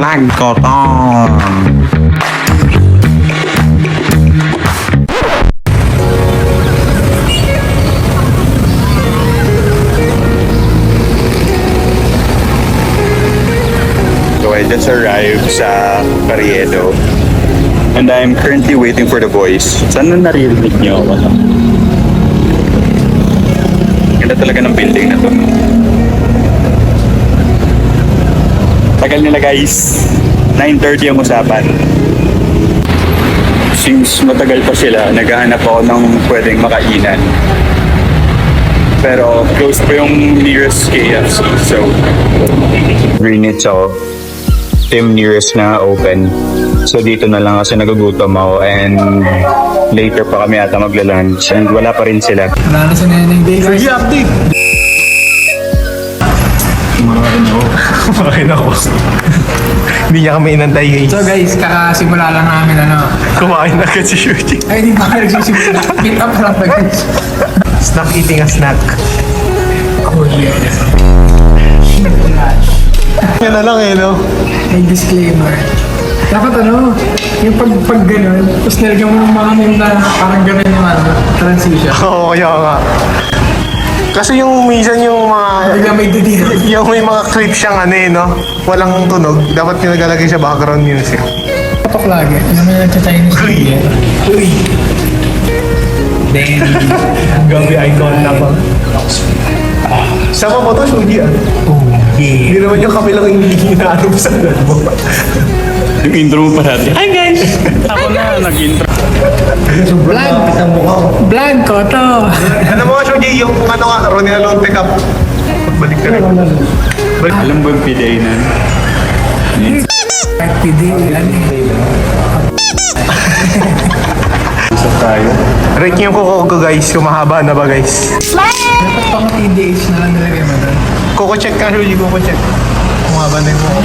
Langkoton. So I just arrived sa Carriedo and I'm currently waiting for the voice. Saan na naririnig niyo ako? Ganda talaga ng building na to. Tagal nila guys. 9:30 ang usapan. Since matagal pa sila, naghahanap ako ng pwedeng makainan. Pero close pa yung nearest KFC. So, Greenwich ako. Team nearest na open. So dito na lang kasi nagugutom ako and later pa kami ata magla-lunch and wala pa rin sila. Wala na sa neneng day guys. Sige, update! Kumakain ako. Hindi niya kami inantay guys. So guys, kakasimula lang namin Kumain na agad si Shuji. Ay, hindi pa kayo nagsisimula. Meet up lang ba guys? Snack eating a snack. Oh yes. Yan na lang eh, no? May disclaimer. Dapat yung pag gano'n, tapos nilagyan mo ng mga name na parang gano'n yung transition. Oo, kaya nga. Kasi yung minsan yung mga... Bigla may didil. Yung may mga clip siyang no? Walang tunog. Dapat yung nagalagay siya background music. Patok lagi. Alam mo yung Chinese New Year. Uy! Then, Gabi icon na pa. Sama mo to, Shuji oh yeah. Hindi naman yung kami lang yung hinahanap sa mo. Yung intro mo pa natin. Hi guys! Ako na nag-intro. Vlog ko to. Ano mo, Shuji, yung Ronaldo pick up. Pagbalik ka rin. Alam mo yung PDA na? PD, ilan Isa tayo. Rate niyo yung kuko ko guys, kung mahaba na ba guys? Dapat pang TDH na lang nilagay mo doon. Kuko check ka, Shuji, kuko check. Kung mahaba na yung kuko.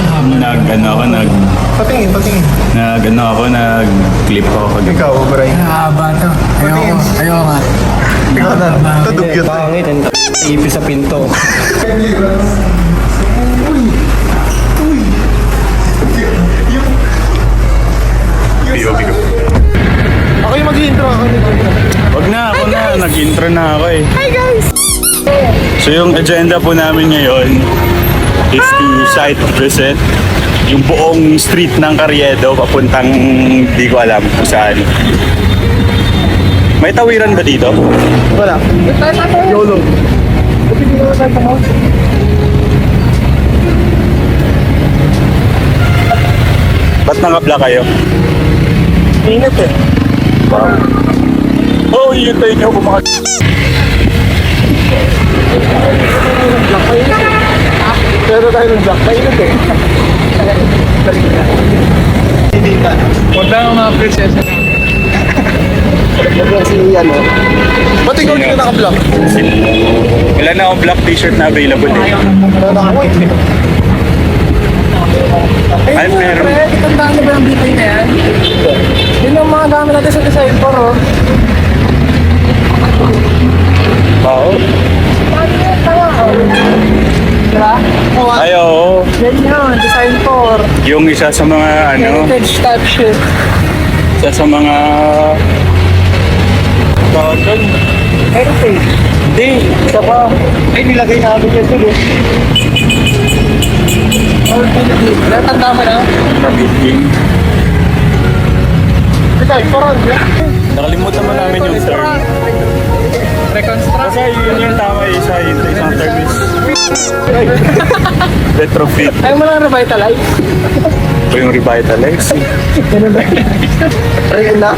Patingin. Nag-clip ako kagabi. Ikaw, Brian. Nakahaba to. Ayoko nga. Ikaw na. Ito dugyot. Pangit, ang ipis sa pinto. POV ko. Ako yung mag-intro. Wag na, ako na. Nag-intro na ako eh. Hi guys! So yung agenda po namin ngayon is to site visit yung buong street ng Carriedo papuntang di ko alam kung saan. May tawiran ba dito? Wala. Yolo. Ba't naka-black kayo? Ingat eh. Oo, yun tayo nyo kumaka... Pero tayo ng black. Ingat eh. Hindi ka. Huwag lang ang mga prinsesa na. Kasi ba't ikaw hindi ka naka-black? Wala na akong black t-shirt na available eh. Pero naka-white eh. Ay, meron. Pre, itandaan niyo ba yung bitay na yan? Yun ang mga gamit natin sa design for, Oo. Diba? Ay, oo. Yan yun, design for. Yung isa sa mga Heritage type shit. isa sa mga... Tawag doon? Heritage. Hindi, isa pa. Ay, nilagay namin yan doon eh. Natanda mo na? Building. Ikaw, parang Nakalimutan mo namin yung term. Reconstruct. Kasi yun yung tama isang term is retrofit. Ayaw mo lang revitalize. O yung revitalize. Ayun na.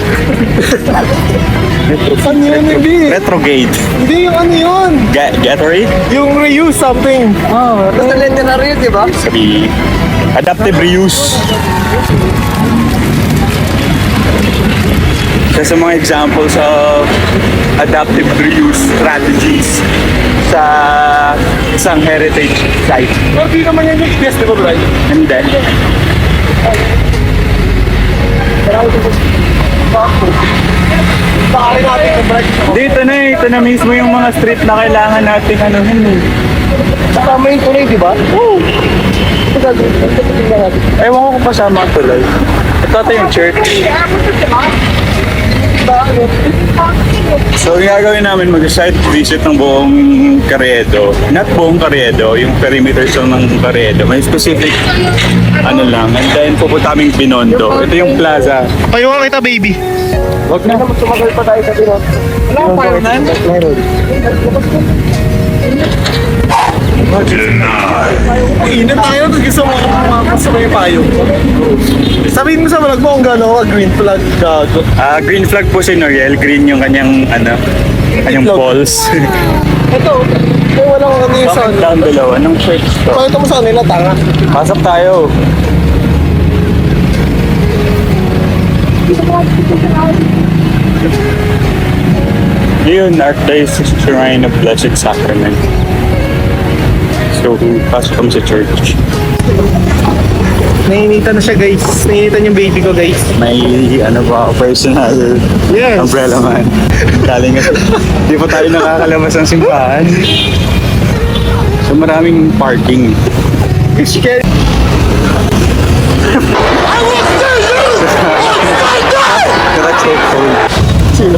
Ano yun, hindi? Retrograde. Hindi yung ano yun. Gatorade? Yung reuse something. Oo. Basta lente na rin, di ba? Sabi, adaptive reuse. Isa sa mga examples of adaptive reuse strategies sa isang heritage site. Pero di naman yan yung best, di ba, Brian? Hindi. Baka natin yung break. Dito na eh. Ito na mismo yung mga street na kailangan natin anuhin eh. Kasama yung tuloy, di ba? Oo. Ewan ko kung kasama ang tuloy. Ito yung church. So, yung gagawin namin mag-site visit ng buong Carriedo. Not buong Carriedo, yung perimeters lang ng Carriedo. May specific, ano lang. And then, pupunta kaming Binondo. Ito yung plaza. Payungan kita, baby. Wag na. Tumagal pa tayo sa Binondo. Wala akong fireman? Meron. Init tayo, gusto mo gusto mo yung payo. Sabihin mo sa vlog mo kung gano'n green flag gago. Green flag po si Noriel. Green yung kanyang, kanyang balls. Ito, wala ko kanina sa Bakit down below? Anong church to? Pakita mo sa kanila, tanga. Pasok tayo. Yun, Archdiocese Shrine of Blessed Sacrament. So, pasok kami sa church. Nainitan na siya, guys. Nainitan yung baby ko, guys. May, personal Yes. umbrella man. Galing at di pa tayo nakakalabas ng simbahan. So, maraming parking. It's scary. Sino?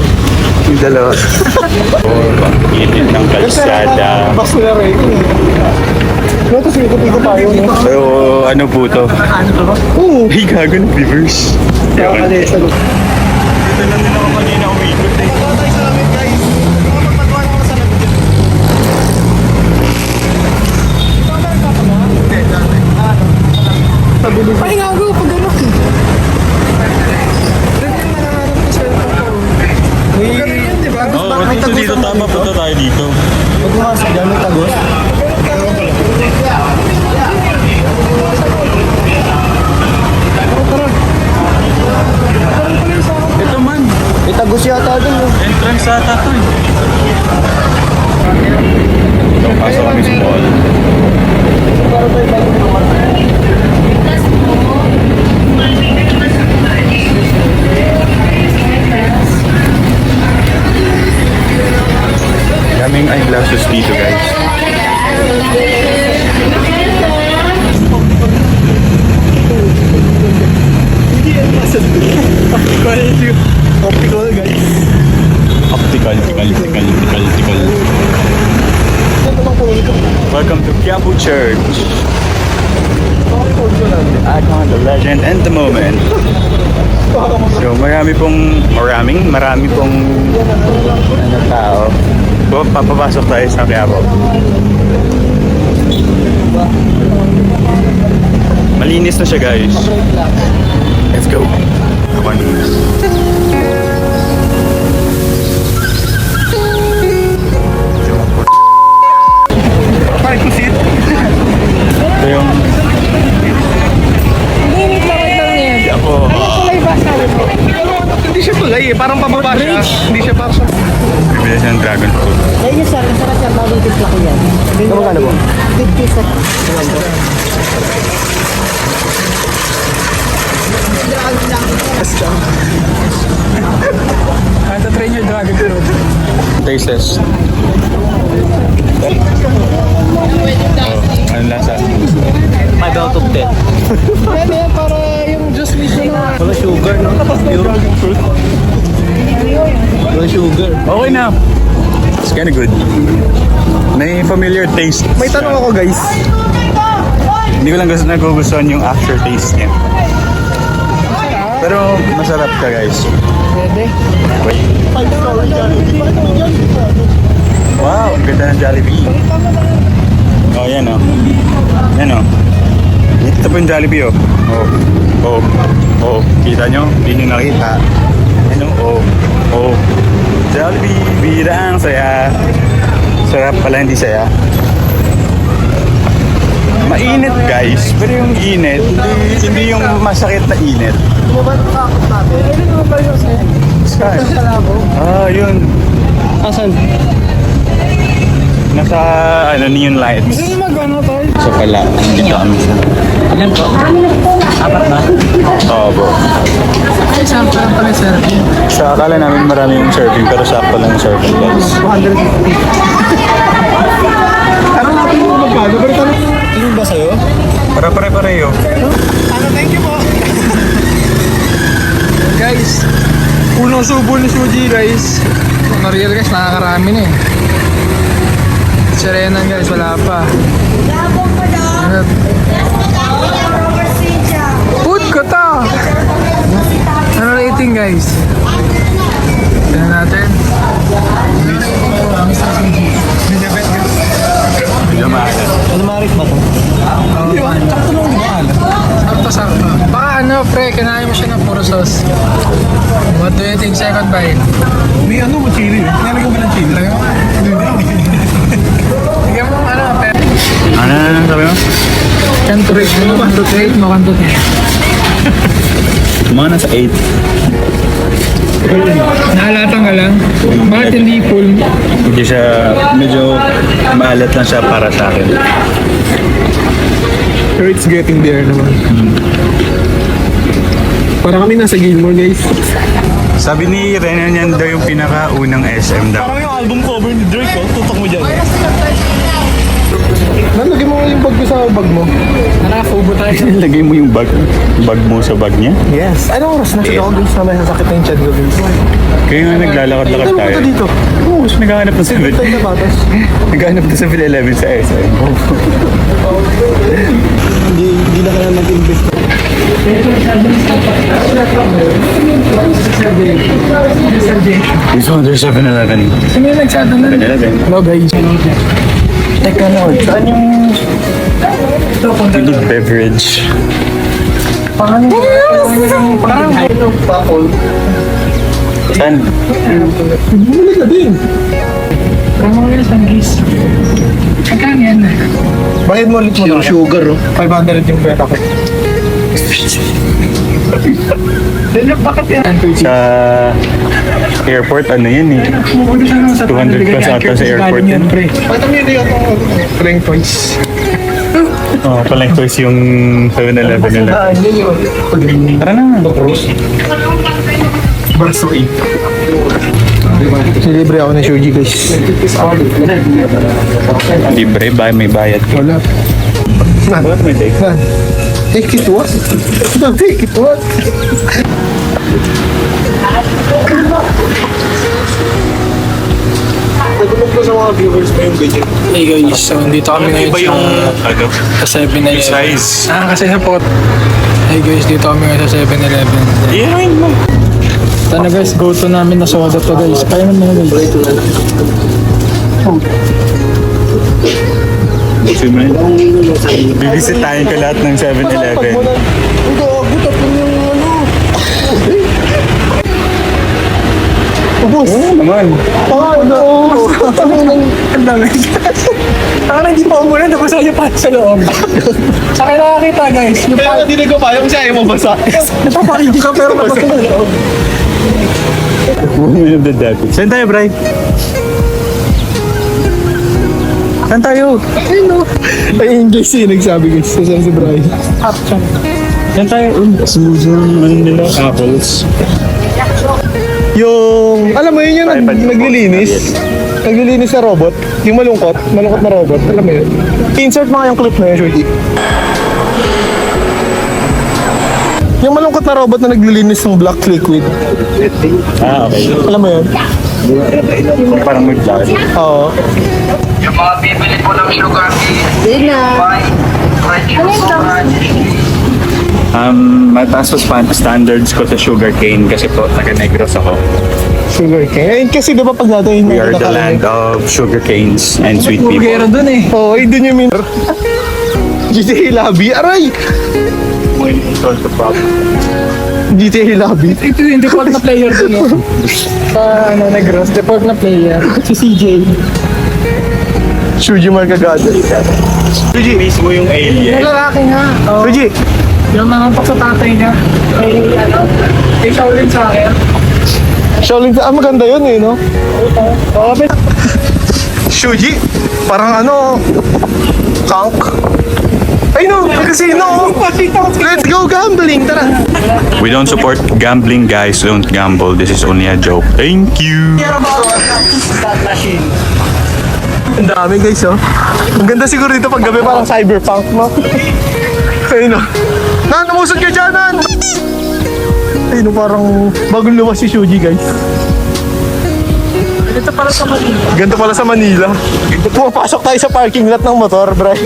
Yung dalawa. Init ng kalsada. Bas na rin. Ito sa ikot-ikot tayo, no? So, ano po to? Oo. Hey, gago ng reverse. Kaya ka din sa loob. Dito lang din ako kanina umikot eh. Ay, gago, pag gano'n. Dito tama, punta tayo dito. Huwag mo kasi dyan, may tagos. Ito man, May tagos yata dun, no? entrance ata to eh. So, pasok kami sa mall. Daming eyeglasses dito, guys. Optical, guys. Optical. Welcome to Quiapo Church. The icon, the legend, and the moment. So, marami pong tao. So, papapasok tayo sa Quiapo. Malinis na siya, guys. Let's go. Come on. Park to seat. Ito yung Quiapo. Hindi siya tulay eh. Parang pababa siya. Hindi siya parang... Bibili siya ng dragon fruit. Ayun sir, masarap yan. Mabibigla ko yan. Magkano po? 50 sir. Try nyo dragon fruit. Taste test. Ano lasa? 5 out of 10. Pwede para yung just mismo na... Wala sugar, no? Wala sugar. Okay na. It's kinda good. May familiar taste. May tanong ako, guys. Hindi ko lang nagugustuhan yung aftertaste niya. Pero masarap ka, guys. Pwede. Wait. Wow, ang ganda ng Jollibee. Oh, yan oh. Yan oh. Ito po yung Jollibee oh. Oh. Kita nyo? Hindi nyo nakita. Ano? Oh. Jollibee, bida ang saya. Sarap pala, hindi saya. Mainit, guys. Pero yung init, hindi yung masakit na init. Ano ba nakakot natin? Pwede naman ba yung sa'yo? Saan? Yun. Asan? Nasa, neon lights. Gusto nyo mag-ano tayo? So, Kaso pala, dito kami sa... Ilan po? Apat ba? Oo po. Ay, saan pa lang pala serving? Sa akala namin marami yung serving, pero sakto lang yung serving guys. 250. Parang natin yung magkano, pero tanong... Tingin ba sa'yo? Para pare-pareho. Thank you po. Guys, unang subo ni Suji guys. Mga real guys, nakakarami na eh. Serenan guys, wala pa. Food ko to! Ano rating guys? Tignan natin. Medyo mahal. Ano marit ba to? Sakto. Baka ano, pre, kinain mo siya ng puro sauce. What do you think, second bite? May ano mo, chili. Nalagyan mo ng chili. Tignan mo ano, pre. Ano sabi mo? Kanto rate. Kanto rate mo, kanto rate. Mga nasa 8. Nahalatang ka lang. Bakit hindi full? Hindi siya, medyo maalat lang siya para sa akin. It's getting there naman. Para kami nasa Gilmore, guys. Sabi ni Renan yan daw yung pinakaunang SM daw. Parang yung album cover ni Drake, oh. Tutok mo dyan. Nalagay mo yung bag ko sa bag mo. Nakafubo tayo. Lagay mo yung bag mo sa bag niya. Yes. Anong oras na siya ako dun sa may sasakit na yung chan ko dun? Kaya nga naglalakad-lakad Ano tayo. ka dito? Oo, gusto naghahanap ng 7. Tayo na batas. Naghahanap na 7-Eleven sa SM. Hindi na kaya mag-invest. Gusto ko there's 7-Eleven. Sino yung nagsada na? 7-Eleven. Hello guys. Teka Lord, saan yung... Yung beverage? Parang Saan? Bumili ka din. mga guys, ang gis. Magkano yan? Bayad mo ulit mo na. Sugar, oh. 500 yung pera ko. Bakit yan? Sa airport, ano yan eh. 200 plus ata sa airport yan. Pakita mo yung itong prank toys. Oo, palang toys yung 7-Eleven nila. Tara na. Verso 8. Silibre ako ng Shuji, guys. Libre, may bayad ka. Wala. Bakit may take? Take it what? Take it what? Nagulog ko sa mga viewers mo yung ganyan. Hey guys, so dito kami ngayon Iba yung, ano, sa 7-Eleven. size. Kasi sa pot. Hey guys, dito kami ngayon sa 7-Eleven. Iyahin mo. Ito na guys, go to namin na soda to guys. Paano na guys? Bibisitahin ko lahat ng 7-Eleven. Hindi, gutot mo yung ano. Ubus. Naman. Ang dami. Parang hindi pa umulan, tapos ayaw pa sa loob. Saka nakakita guys, yung Kaya nga hindi ko pa yung siya ayaw mabasa. napapakayong ka pero nabasa sa loob. Woman of the Devil. Saan tayo, Bri? Saan tayo? Ay, English eh, nagsabi guys. Sasabi si Brian. Option. Saan tayo? Smooth yung ano nila, apples. Yung, alam mo yun yung naglilinis. Naglilinis na robot. Yung malungkot na robot. Alam mo yun. Insert mo nga yung clip na yun, Shorty. Yung malungkot na robot na naglilinis ng black liquid. Ah, okay. Alam mo yun? Parang mag-vlog. Oo. Yung mga bibili po ng sugar Mataas po standards ko sa sugarcane kasi po taga-Negros ako. Sugar cane. Eh, kasi di ba pag natin We are the land of sugarcanes and sweet people. Pugero dun eh. Oo, ay dun yung min... GTA Lobby. Aray! Solve the problem. GTA Lobby. Ito yung default na player dun oh. Sa ano, Negros, default na player. Si CJ. Shuji Marcagada. Suji, mismo yung alien. Yung lalaki nga. Oh, Shuji! yung nangampak sa tatay niya. May ano, may Shaolin sa akin. Shaolin, maganda yun eh, no? Oo, Shuji. Parang ano, Kank. Ay no, casino. Let's go gambling, tara. We don't support gambling, guys. Don't gamble. This is only a joke. Thank you. Ang dami guys, oh. Ang ganda siguro dito pag gabi, parang cyberpunk, no? Ayun, no? Nan, namusod ka dyan, Nan! Ayun, no, parang bagong luwas si Shuji, guys. Ganito pala sa Manila. Ganito pala sa Manila. Pumapasok tayo sa parking lot ng motor, bray.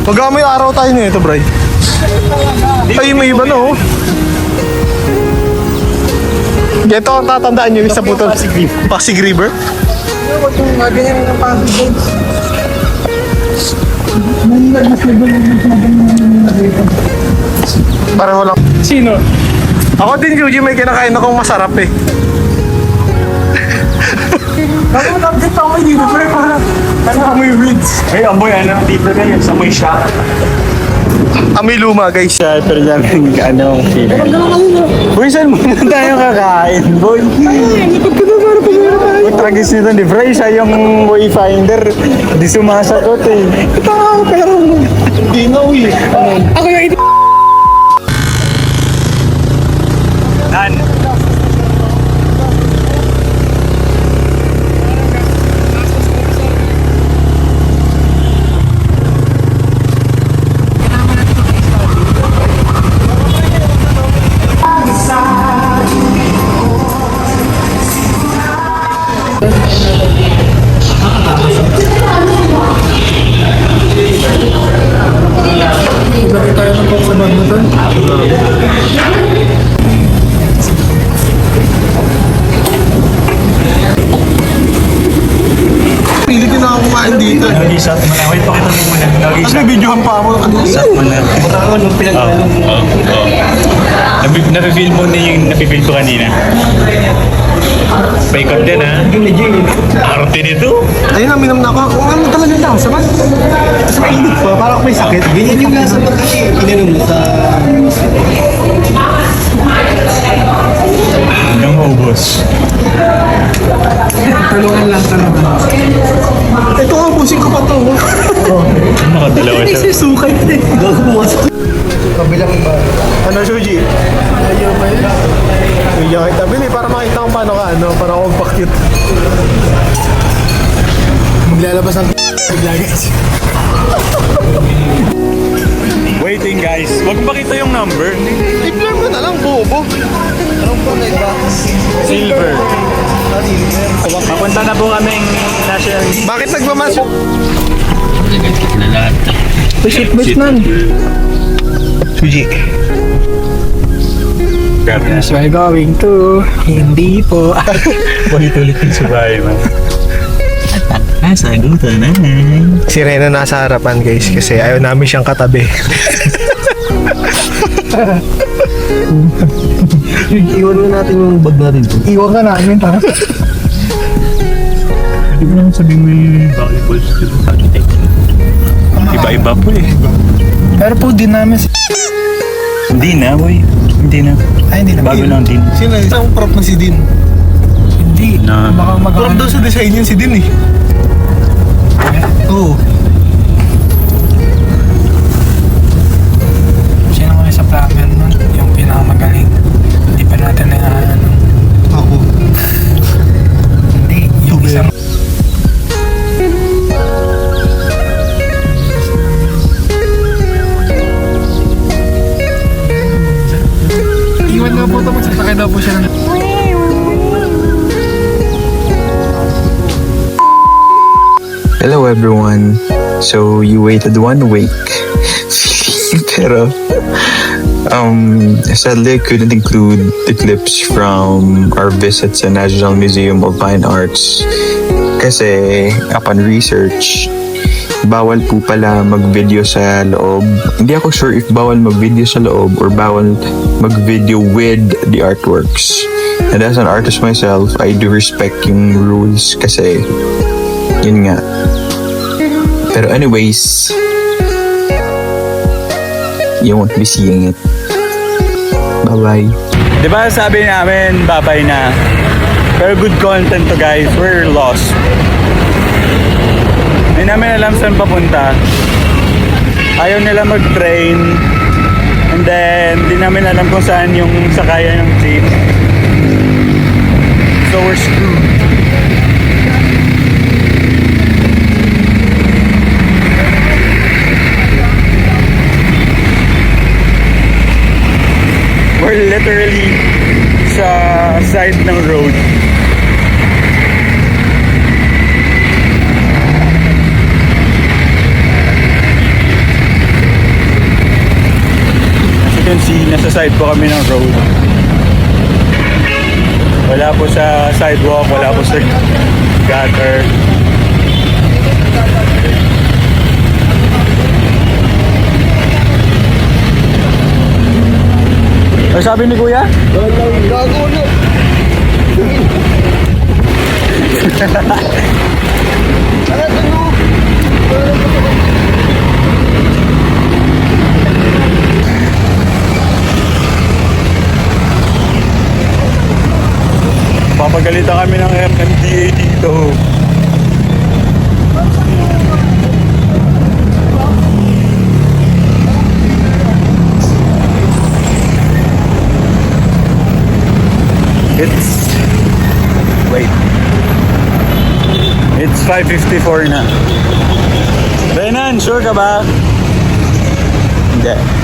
Mag-amoy araw tayo nito, bray. Ay, may iba, no? Ito ang tatandaan nyo, isa po ito. Pasig River. Huwag yung ganyan ng Pasig. Pareho lang. Sino? Ako din, Yuji, may kinakain akong masarap eh. Ako nag-get ako dito, pre, para amoy weeds. Ay, amoy ano, dito na yun. Sa may shop. Amoy luma, guys. Siya, pero namin ano, feeling. Boy, saan muna tayo kakain, boy? Ang tragis nito ni Bray, siya yung wayfinder. Di sumasagot eh. Ito ako, pero Hindi na, uy. ako yung ito. Nan. Lagi tayo ng pop sa badminton. Pilit din ako kumain dito. Nag-isat mo na. Wait, pakita mo muna. Kasi videohan pa ako. Nag-isat mo na. Napipil mo na yung napipil ko kanina. Paikot din ha. Arte nito. Ayun na, minam na ako. Kung ano talaga lang, saman? Tapos mainit pa, parang may sakit. Ganyan yung lasa pag ininom mo sa... Hanggang maubos. Tulungan lang, tulungan. Ito nga, busing ko pa to. Nakadalawa siya. Sukay na eh. Kabilang ba? Ano, Shuji? Ayaw ba yun? Ayaw kita. Bili, para makita kung paano ka, ano, para ako magpakit. Maglalabas ng guys. Waiting guys. Huwag pakita yung number. I-blur mo na lang, bobo. Anong kulay ba? Silver. Papunta na po kaming national. Bakit nagmamasok? Shitbait nan. Shuji. Yes, we're going to. Hindi po. Ulit-ulit yung subay man. Sagutan na. Si Rena nasa harapan guys kasi ayaw namin siyang katabi. Iwan mo natin yung bag natin po. Iwan ka namin, tara. Hindi mo naman sabihin mo yung valuables dito sa architect. Iba-iba po eh. Pero po din namin. Hindi na boy. Hindi na. Ay, hindi na. Bago lang din. Sino? Isang prop na si Din. Hindi. Na- Baka Prop daw sa design yun si Din eh. Oo. Sino mo sa plumber nun? Yung pinakamagaling. Hindi pa natin na ano. Ako. Hindi. Yung isang... Iwan daw po ito. Magsasakay daw po siya ng... Hello everyone. So you waited 1 week. Pero sadly I couldn't include the clips from our visit sa National Museum of Fine Arts kasi upon research bawal po pala mag-video sa loob. Hindi ako sure if bawal mag-video sa loob or bawal mag-video with the artworks. And as an artist myself, I do respect yung rules kasi yun nga. Pero anyways, you won't be seeing it. Bye-bye. Di ba sabi namin babay na? Pero good content to guys. We're lost. Hindi namin alam saan papunta. Ayaw nila mag-train. And then, di namin alam kung saan yung sakayan ng jeep. So we're screwed. We're literally sa side ng road. As you can see, nasa side po kami ng road. Wala po sa sidewalk, wala po sa gutter. Ano sabi ni Kuya? Gago na. Papagalitan kami ng MMDA dito. It's 5:54 na. Renan, sure ka ba? Hindi.